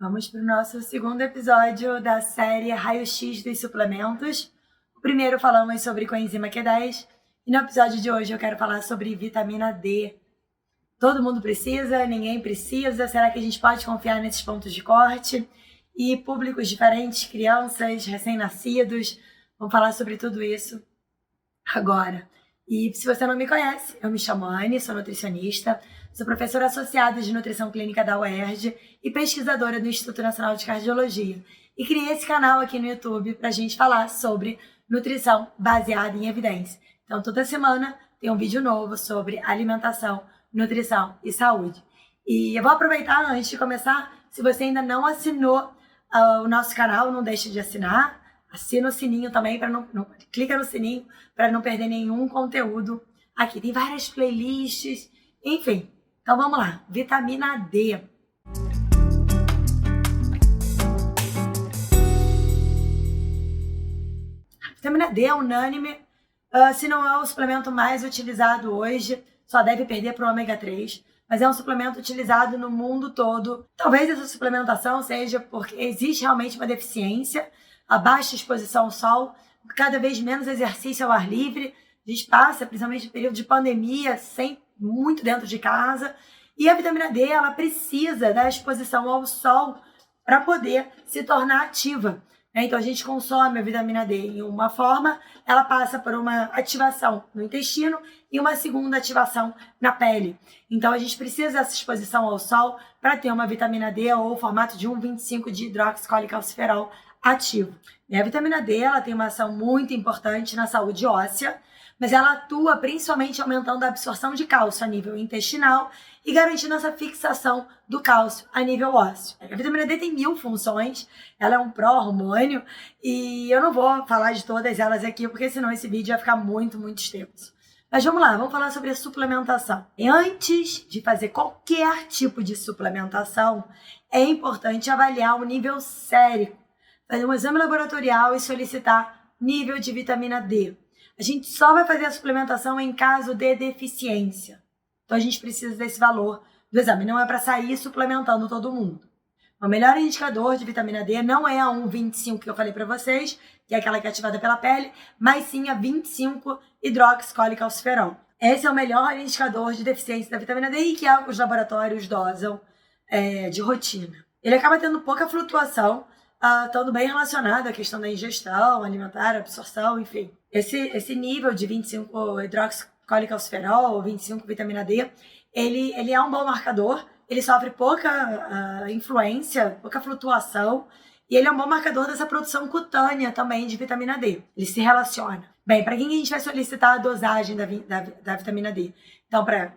Vamos para o nosso segundo episódio da série Raio-X dos Suplementos. O primeiro falamos sobre coenzima Q10 e no episódio de hoje eu quero falar sobre vitamina D. Todo mundo precisa, ninguém precisa, será que a gente pode confiar nesses pontos de corte? E públicos diferentes, crianças, recém-nascidos, vamos falar sobre tudo isso agora. E se você não me conhece, eu me chamo Anne, sou nutricionista, sou professora associada de nutrição clínica da UERJ e pesquisadora do Instituto Nacional de Cardiologia. E criei esse canal aqui no YouTube para a gente falar sobre nutrição baseada em evidência. Então, toda semana tem um vídeo novo sobre alimentação, nutrição e saúde. E eu vou aproveitar antes de começar, se você ainda não assinou o nosso canal, não deixe de assinar. Assina o sininho também, clica no sininho para não perder nenhum conteúdo aqui. Tem várias playlists, enfim. Então vamos lá, vitamina D. A vitamina D é unânime, se não é o suplemento mais utilizado hoje, só deve perder para o ômega 3, mas é um suplemento utilizado no mundo todo. Talvez essa suplementação seja porque existe realmente uma deficiência, a baixa exposição ao sol, cada vez menos exercício ao ar livre, a gente passa, principalmente no período de pandemia, muito dentro de casa, e a vitamina D, ela precisa da exposição ao sol para poder se tornar ativa. Então, a gente consome a vitamina D em uma forma, ela passa por uma ativação no intestino e uma segunda ativação na pele. Então, a gente precisa dessa exposição ao sol para ter uma vitamina D ou o formato de 1,25 de hidroxicólicalciferol ativo. E a vitamina D, ela tem uma ação muito importante na saúde óssea, mas ela atua principalmente aumentando a absorção de cálcio a nível intestinal e garantindo essa fixação do cálcio a nível ósseo. A vitamina D tem 1000 funções, ela é um pró-hormônio e eu não vou falar de todas elas aqui, porque senão esse vídeo vai ficar muito extenso. Mas vamos lá, vamos falar sobre a suplementação. E antes de fazer qualquer tipo de suplementação, é importante avaliar o nível sérico, fazer um exame laboratorial e solicitar nível de vitamina D. A gente só vai fazer a suplementação em caso de deficiência. Então, a gente precisa desse valor do exame. Não é para sair suplementando todo mundo. O melhor indicador de vitamina D não é a 1,25 que eu falei para vocês, que é aquela que é ativada pela pele, mas sim a 25 hidroxicólicalciferol. Esse é o melhor indicador de deficiência da vitamina D e que é o que os laboratórios dosam de rotina. Ele acaba tendo pouca flutuação, estando bem relacionado à questão da ingestão, alimentar, absorção, enfim. Esse nível de 25 hidroxicólicalciferol ou 25 vitamina D, ele é um bom marcador, ele sofre pouca influência, pouca flutuação, e ele é um bom marcador dessa produção cutânea também de vitamina D. Ele se relaciona. Bem, para quem a gente vai solicitar a dosagem da vitamina D? Então, para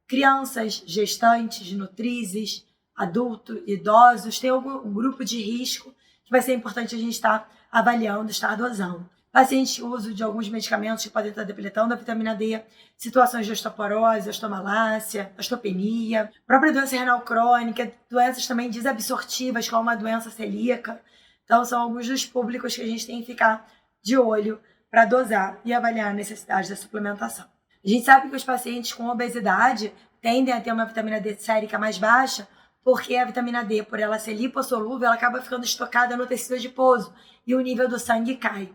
crianças, gestantes, nutrizes, adultos, idosos, tem um grupo de risco que vai ser importante a gente estar avaliando, estar dosando. Pacientes que usam de alguns medicamentos que podem estar depletando a vitamina D, situações de osteoporose, osteomalácia, osteopenia, própria doença renal crônica, doenças também desabsortivas, como a doença celíaca. Então, são alguns dos públicos que a gente tem que ficar de olho para dosar e avaliar a necessidade da suplementação. A gente sabe que os pacientes com obesidade tendem a ter uma vitamina D sérica mais baixa, porque a vitamina D, por ela ser lipossolúvel, ela acaba ficando estocada no tecido adiposo e o nível do sangue cai.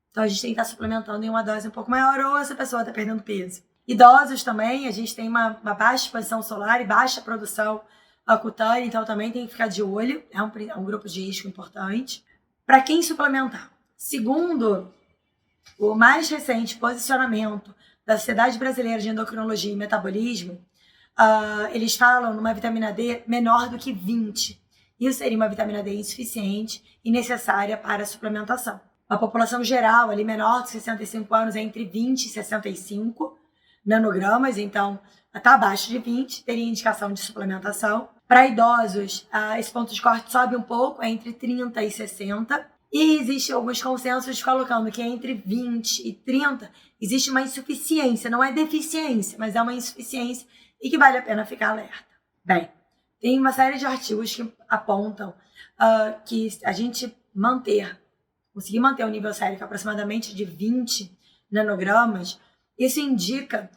Então, a gente tem que estar suplementando em uma dose um pouco maior ou essa pessoa está perdendo peso. Idosos também, a gente tem uma baixa exposição solar e baixa produção cutânea, então também tem que ficar de olho, é um grupo de risco importante. Para quem suplementar? Segundo o mais recente posicionamento da Sociedade Brasileira de Endocrinologia e Metabolismo, eles falam numa vitamina D menor do que 20. Isso seria uma vitamina D insuficiente e necessária para a suplementação. A população geral, ali menor de 65 anos, é entre 20 e 65 nanogramas, então está abaixo de 20, teria indicação de suplementação. Para idosos, esse ponto de corte sobe um pouco, é entre 30 e 60. E existem alguns consensos colocando que entre 20 e 30 existe uma insuficiência, não é deficiência, mas é uma insuficiência e que vale a pena ficar alerta. Bem, tem uma série de artigos que apontam que a gente conseguir manter o nível sérico aproximadamente de 20 nanogramas, isso indica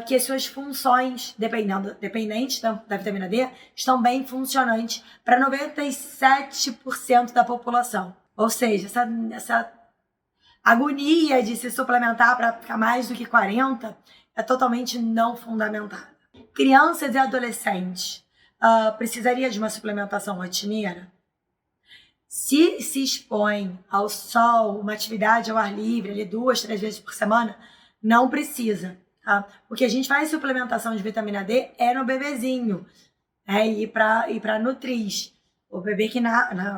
que as suas funções, dependentes da vitamina D, estão bem funcionantes para 97% da população. Ou seja, essa agonia de se suplementar para ficar mais do que 40 é totalmente não fundamentada. Crianças e adolescentes precisaria de uma suplementação rotineira? Se expõe ao sol, uma atividade ao ar livre, ali 2, 3 vezes por semana, não precisa. Tá? O que a gente faz suplementação de vitamina D é no bebezinho, e para nutrir. O bebê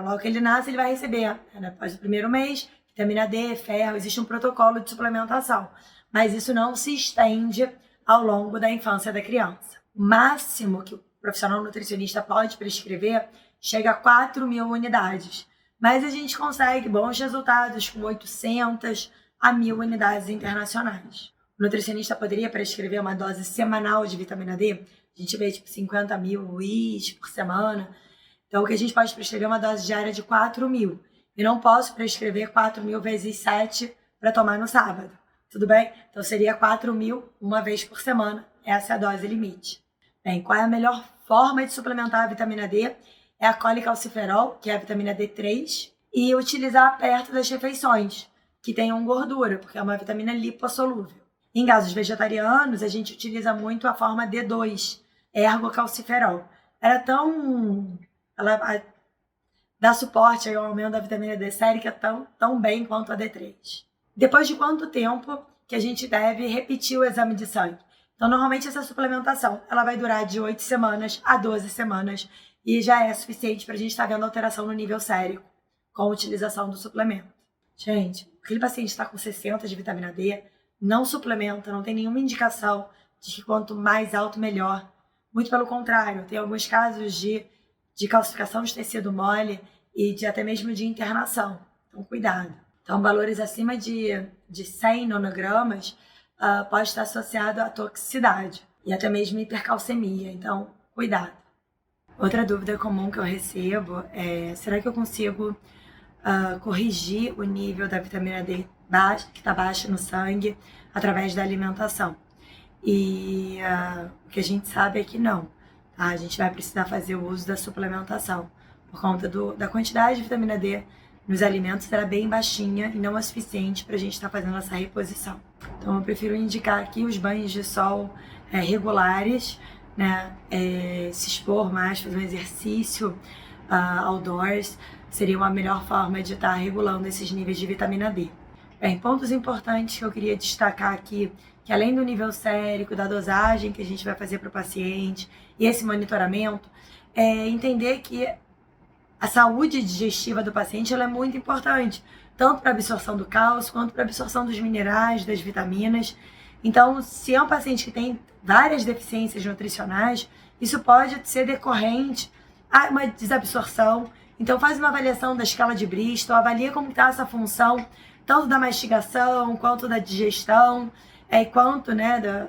logo que ele nasce, ele vai receber, após o primeiro mês, vitamina D, ferro, existe um protocolo de suplementação. Mas isso não se estende ao longo da infância da criança. O máximo que o profissional nutricionista pode prescrever chega a 4.000 unidades. Mas a gente consegue bons resultados com 800 a 1.000 unidades internacionais. O nutricionista poderia prescrever uma dose semanal de vitamina D. A gente vê 50.000 UIs por semana. Então, o que a gente pode prescrever é uma dose diária de 4.000. E não posso prescrever 4.000 vezes 7 para tomar no sábado. Tudo bem? Então, seria 4.000 uma vez por semana. Essa é a dose limite. Bem, qual é a melhor forma de suplementar a vitamina D? É a colecalciferol, que é a vitamina D3, e utilizar perto das refeições, que tenham gordura, porque é uma vitamina lipossolúvel. Em casos vegetarianos, a gente utiliza muito a forma D2, ergocalciferol. Ela dá suporte ao aumento da vitamina D sérica tão bem quanto a D3. Depois de quanto tempo que a gente deve repetir o exame de sangue? Então, normalmente, essa suplementação ela vai durar de 8 semanas a 12 semanas e já é suficiente para a gente estar vendo alteração no nível sérico com a utilização do suplemento. Gente, aquele paciente está com 60 de vitamina D, não suplementa, não tem nenhuma indicação de que quanto mais alto, melhor. Muito pelo contrário, tem alguns casos de calcificação de tecido mole e até mesmo de internação. Então, cuidado. Então, valores acima de 100 nanogramas pode estar associado à toxicidade e até mesmo hipercalcemia. Então, cuidado. Outra dúvida comum que eu recebo é: será que eu consigo corrigir o nível da vitamina D que está baixo no sangue através da alimentação? E o que a gente sabe é que não. Tá? A gente vai precisar fazer o uso da suplementação por conta da quantidade de vitamina D nos alimentos será bem baixinha e não é suficiente para a gente estar fazendo essa reposição. Então, eu prefiro indicar aqui os banhos de sol regulares, né? Se expor mais, fazer um exercício outdoors, seria uma melhor forma de estar regulando esses níveis de vitamina D. Bem, pontos importantes que eu queria destacar aqui, que além do nível sérico, da dosagem que a gente vai fazer para o paciente e esse monitoramento, é entender que a saúde digestiva do paciente ela é muito importante, tanto para a absorção do cálcio, quanto para a absorção dos minerais, das vitaminas. Então, se é um paciente que tem várias deficiências nutricionais, isso pode ser decorrente a uma desabsorção. Então, faz uma avaliação da escala de Bristol, avalia como está essa função, tanto da mastigação, quanto da digestão, quanto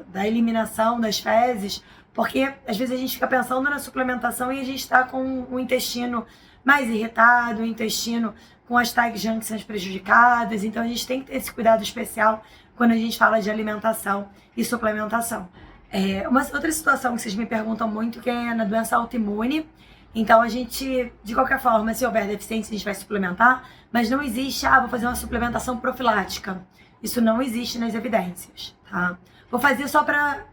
da eliminação das fezes, porque às vezes a gente fica pensando na suplementação e a gente está com o intestino mais irritado, o intestino com as tight junctions prejudicadas, então a gente tem que ter esse cuidado especial quando a gente fala de alimentação e suplementação. Uma outra situação que vocês me perguntam muito que é na doença autoimune. Então a gente, de qualquer forma, se houver deficiência, a gente vai suplementar, mas não existe, vou fazer uma suplementação profilática. Isso não existe nas evidências, tá? Vou fazer só pra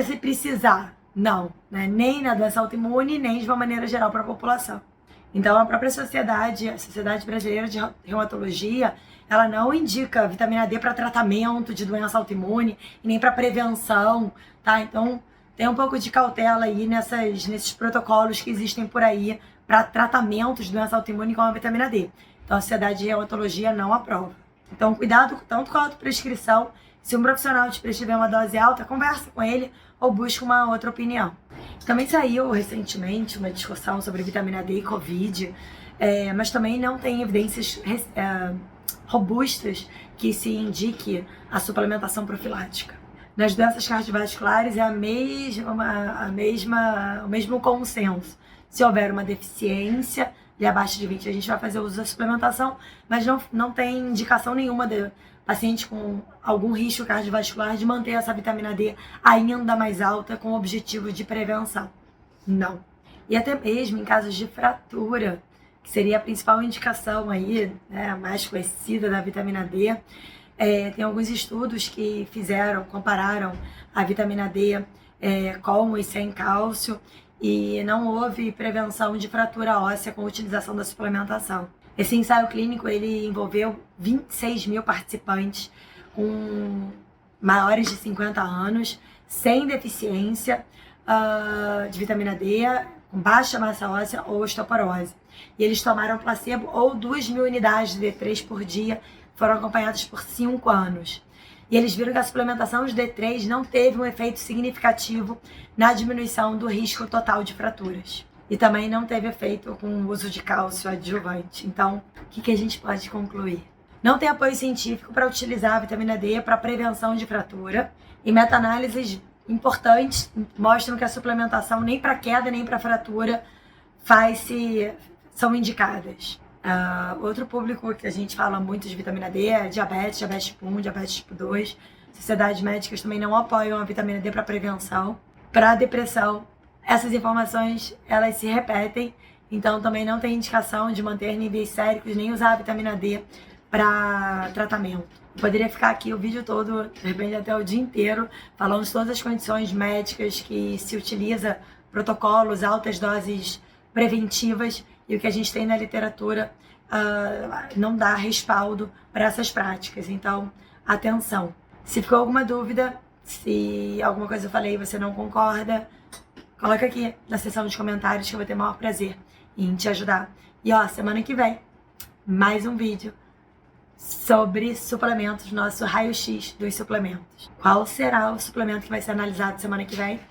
se precisar. Não, né? Nem na doença autoimune, nem de uma maneira geral para a população. Então, a própria sociedade, a Sociedade Brasileira de Reumatologia, ela não indica vitamina D para tratamento de doença autoimune e nem para prevenção, tá? Então, tem um pouco de cautela aí nesses protocolos que existem por aí para tratamento de doença autoimune com a vitamina D. Então, a Sociedade de Reumatologia não aprova. Então, cuidado tanto com a autoprescrição. Se um profissional te prescrever uma dose alta, conversa com ele ou busca uma outra opinião. Também saiu recentemente uma discussão sobre vitamina D e Covid, mas também não tem evidências robustas que se indique a suplementação profilática. Nas doenças cardiovasculares é o mesmo consenso. Se houver uma deficiência e abaixo de 20, a gente vai fazer uso da suplementação, mas não tem indicação nenhuma paciente com algum risco cardiovascular de manter essa vitamina D ainda mais alta com o objetivo de prevenção. Não. E até mesmo em casos de fratura, que seria a principal indicação aí, né, mais conhecida da vitamina D, tem alguns estudos que compararam a vitamina D com e sem cálcio, e não houve prevenção de fratura óssea com a utilização da suplementação. Esse ensaio clínico ele envolveu 26 mil participantes com maiores de 50 anos, sem deficiência de vitamina D, com baixa massa óssea ou osteoporose. E eles tomaram placebo ou 2.000 unidades de D3 por dia, foram acompanhados por 5 anos. E eles viram que a suplementação de D3 não teve um efeito significativo na diminuição do risco total de fraturas. E também não teve efeito com o uso de cálcio adjuvante. Então, o que a gente pode concluir? Não tem apoio científico para utilizar a vitamina D para prevenção de fratura. E meta-análises importantes mostram que a suplementação nem para queda nem para fratura são indicadas. Outro público que a gente fala muito de vitamina D é diabetes tipo 1, diabetes tipo 2. Sociedades médicas também não apoiam a vitamina D para prevenção. Para depressão, essas informações elas se repetem, então também não tem indicação de manter níveis séricos nem usar a vitamina D para tratamento. Eu poderia ficar aqui o vídeo todo, de repente até o dia inteiro, falando de todas as condições médicas que se utiliza, protocolos, altas doses preventivas, e o que a gente tem na literatura não dá respaldo para essas práticas. Então, atenção. Se ficou alguma dúvida, se alguma coisa eu falei e você não concorda, coloca aqui na seção de comentários que eu vou ter o maior prazer em te ajudar. E semana que vem, mais um vídeo sobre suplementos, nosso raio-x dos suplementos. Qual será o suplemento que vai ser analisado semana que vem?